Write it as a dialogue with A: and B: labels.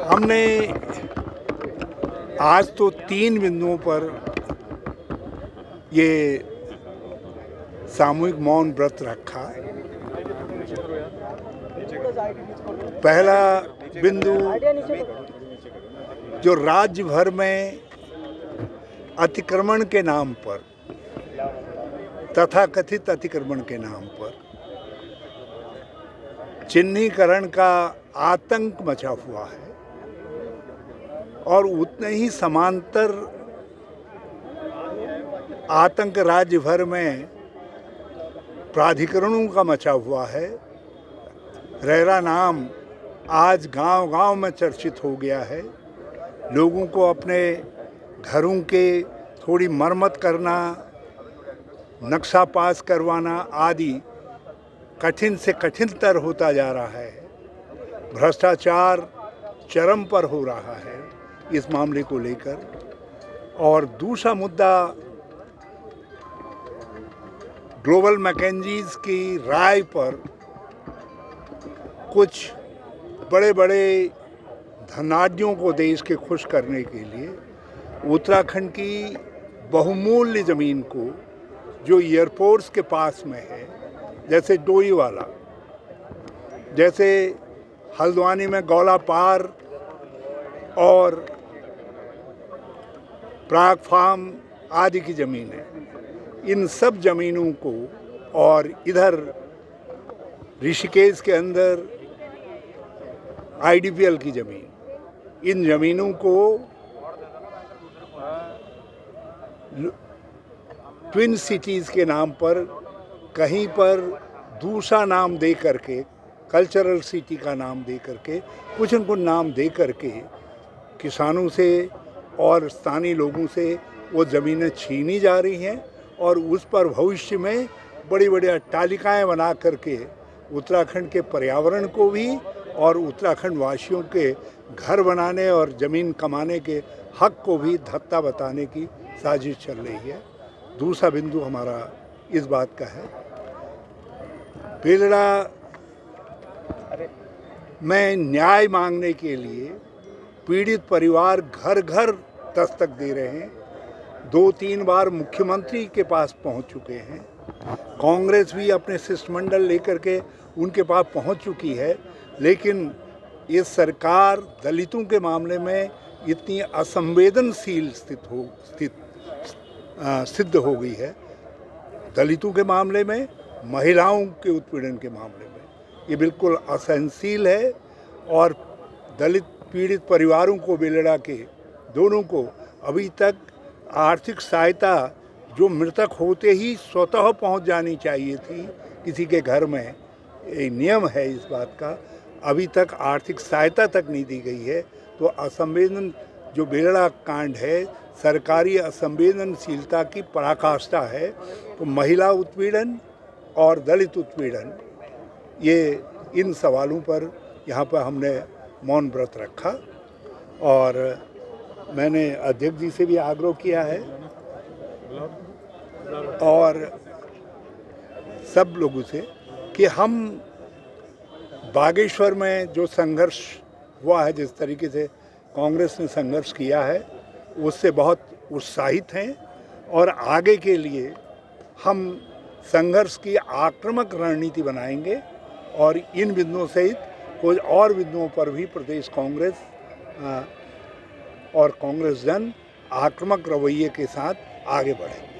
A: हमने आज तो 3 बिंदुओं पर ये सामूहिक मौन व्रत रखा। पहला बिंदु जो राज्य भर में अतिक्रमण के नाम पर, तथाकथित अतिक्रमण के नाम पर चिन्हीकरण का आतंक मचा हुआ है और उतने ही समांतर आतंक राज्य भर में प्राधिकरणों का मचा हुआ है। रेरा नाम आज गांव-गांव में चर्चित हो गया है। लोगों को अपने घरों के थोड़ी मरम्मत करना, नक्शा पास करवाना आदि कठिन से कठिनतर होता जा रहा है। भ्रष्टाचार चरम पर हो रहा है इस मामले को लेकर। और दूसरा मुद्दा ग्लोबल मैकेंजीज की राय पर कुछ बड़े बड़े धनाढ्यों को देश के खुश करने के लिए उत्तराखंड की बहुमूल्य ज़मीन को, जो एयरपोर्ट्स के पास में है, जैसे डोईवाला, जैसे हल्द्वानी में गौला पार और प्राग फार्म आदि की ज़मीनें, इन सब ज़मीनों को, और इधर ऋषिकेश के अंदर IDPL की ज़मीन, इन ज़मीनों को ट्विन सिटीज़ के नाम पर कहीं पर दूसरा नाम दे करके, कल्चरल सिटी का नाम दे करके, कुछ न कुछ नाम दे करके किसानों से और स्थानीय लोगों से वो ज़मीनें छीनी जा रही हैं और उस पर भविष्य में बड़ी बड़ी अट्टालिकाएँ बना करके उत्तराखंड के पर्यावरण को भी और उत्तराखंड वासियों के घर बनाने और ज़मीन कमाने के हक को भी धत्ता बताने की साजिश चल रही है। दूसरा बिंदु हमारा इस बात का है, बेलड़ा में न्याय मांगने के लिए पीड़ित परिवार घर घर दस्तक दे रहे हैं। 2-3 बार मुख्यमंत्री के पास पहुंच चुके हैं। कांग्रेस भी अपने शिष्टमंडल लेकर के उनके पास पहुंच चुकी है, लेकिन ये सरकार दलितों के मामले में इतनी असंवेदनशील सिद्ध हो गई है। दलितों के मामले में, महिलाओं के उत्पीड़न के मामले में ये बिल्कुल असहनशील है और दलित पीड़ित परिवारों को, बेलड़ा के दोनों को अभी तक आर्थिक सहायता जो मृतक होते ही स्वतः पहुंच जानी चाहिए थी किसी के घर में, एक नियम है इस बात का, अभी तक आर्थिक सहायता तक नहीं दी गई है। तो असंवेदन जो बेलड़ा कांड है, सरकारी असंवेदनशीलता की पराकाष्ठा है। तो महिला उत्पीड़न और दलित उत्पीड़न, ये इन सवालों पर यहाँ पर हमने मौन व्रत रखा और मैंने अध्यक्ष जी से भी आग्रह किया है और सब लोगों से कि हम बागेश्वर में जो संघर्ष हुआ है, जिस तरीके से कांग्रेस ने संघर्ष किया है, उससे बहुत उत्साहित हैं और आगे के लिए हम संघर्ष की आक्रामक रणनीति बनाएंगे और इन बिंदुओं सहित कुछ और बिंदुओं पर भी प्रदेश कांग्रेस और कांग्रेस जन आक्रामक रवैये के साथ आगे बढ़े।